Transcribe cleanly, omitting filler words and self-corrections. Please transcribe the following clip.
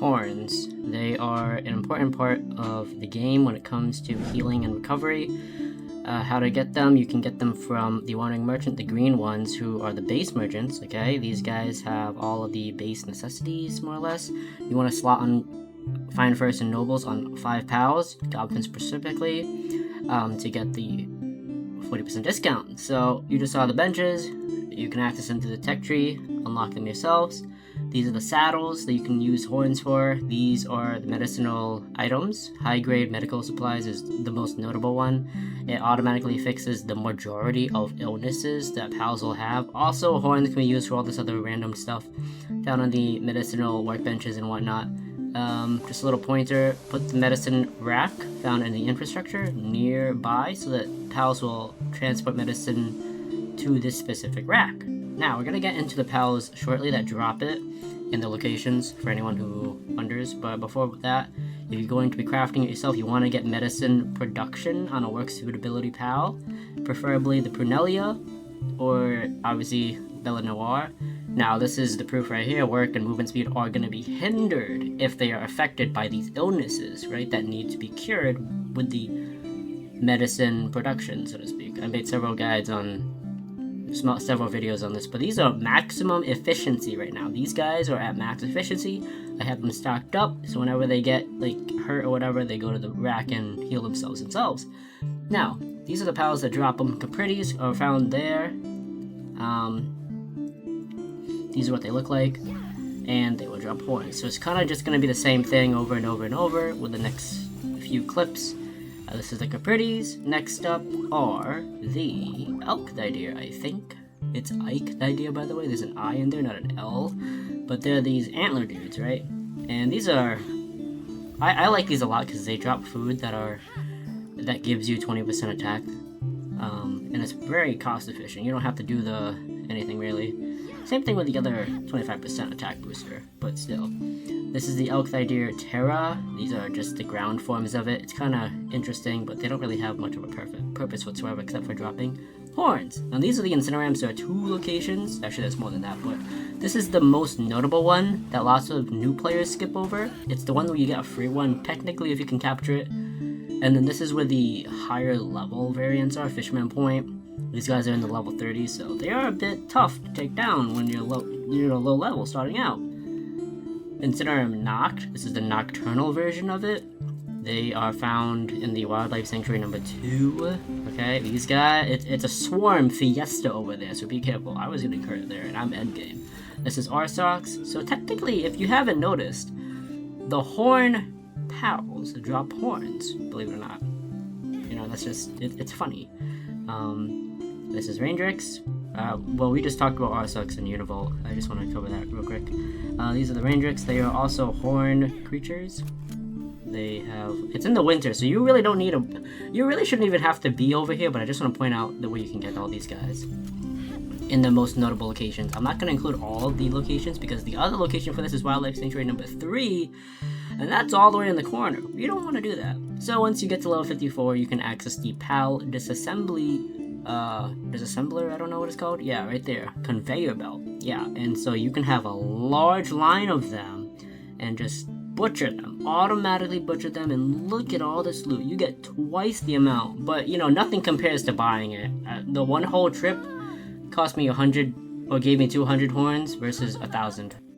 horns. They are an important part of the game when it comes to healing and recovery. How to get them? You can get them from the Wandering Merchant, the green ones, who are the base merchants, okay? These guys have all of the base necessities, more or less. You want to slot on Fine First and Nobles on 5 POWs, Goblins specifically, to get the 40% discount. So you just saw the benches. You can access them through the tech tree, unlock them yourselves. These are the saddles that you can use horns for. These are the medicinal items. High grade medical supplies is the most notable one. It automatically fixes the majority of illnesses that pals will have. Also, horns can be used for all this other random stuff down on the medicinal workbenches and whatnot. Just a little pointer, put the medicine rack found in the infrastructure nearby so that pals will transport medicine to this specific rack. Now, we're going to get into the pals shortly that drop it in the locations for anyone who wonders, but before that, if you're going to be crafting it yourself, you want to get medicine production on a work suitability pal, preferably the Prunelia, or obviously Bella Noir. Now, this is the proof right here. Work and movement speed are going to be hindered if they are affected by these illnesses, right, that need to be cured with the medicine production, so to speak. I made several guides on several videos on this, but these are maximum efficiency right now. These guys are at max efficiency. I have them stocked up, so whenever they get like hurt or whatever, they go to the rack and heal themselves. Now, these are the pals that drop them. Capritis are found there. These are what they look like, and they will drop horns. So it's kind of just going to be the same thing over and over and over with the next few clips. This is the Capritis. Next up are the Elk-Thideer, I think. It's Ike-Thideer, by the way. There's an I in there, not an L. But they're these antler dudes, right? And these are... I like these a lot because they drop food that gives you 20% attack. And it's very cost efficient. You don't have to do anything really. Same thing with the other 25% attack booster, but still. This is the Elk-Thideer Terra. These are just the ground forms of it. It's kind of interesting, but they don't really have much of a purpose whatsoever except for dropping horns. Now these are the Incinerams. There are 2 locations. Actually, there's more than that, but this is the most notable one that lots of new players skip over. It's the one where you get a free one, technically, if you can capture it. And then this is where the higher level variants are, Fisherman Point. These guys are in the level 30, so they are a bit tough to take down when you're low level starting out. Incineram Noct. This is the nocturnal version of it. They are found in the Wildlife Sanctuary number 2. Okay, these guys, it's a swarm fiesta over there, so be careful. I was getting hurt there, and I'm endgame. This is Arsox. So technically, if you haven't noticed, the horn pals drop horns, believe it or not. You know, that's just, it's funny. This is Rangrex. Well, we just talked about Arsox and Univolt. I just want to cover that real quick. These are the Rangrex. They are also horn creatures. It's in the winter, so you really don't need you really shouldn't even have to be over here, but I just want to point out the way you can get all these guys in the most notable locations. I'm not going to include all of the locations because the other location for this is Wildlife Sanctuary number 3, and that's all the way in the corner. You don't want to do that. So once you get to level 54, you can access the PAL disassembler, I don't know what it's called. Yeah, right there. Conveyor belt. Yeah, and so you can have a large line of them and just butcher them. Automatically butcher them, and look at all this loot. You get twice the amount, but you know, nothing compares to buying it. The one whole trip cost me 100, or gave me 200 horns versus 1,000.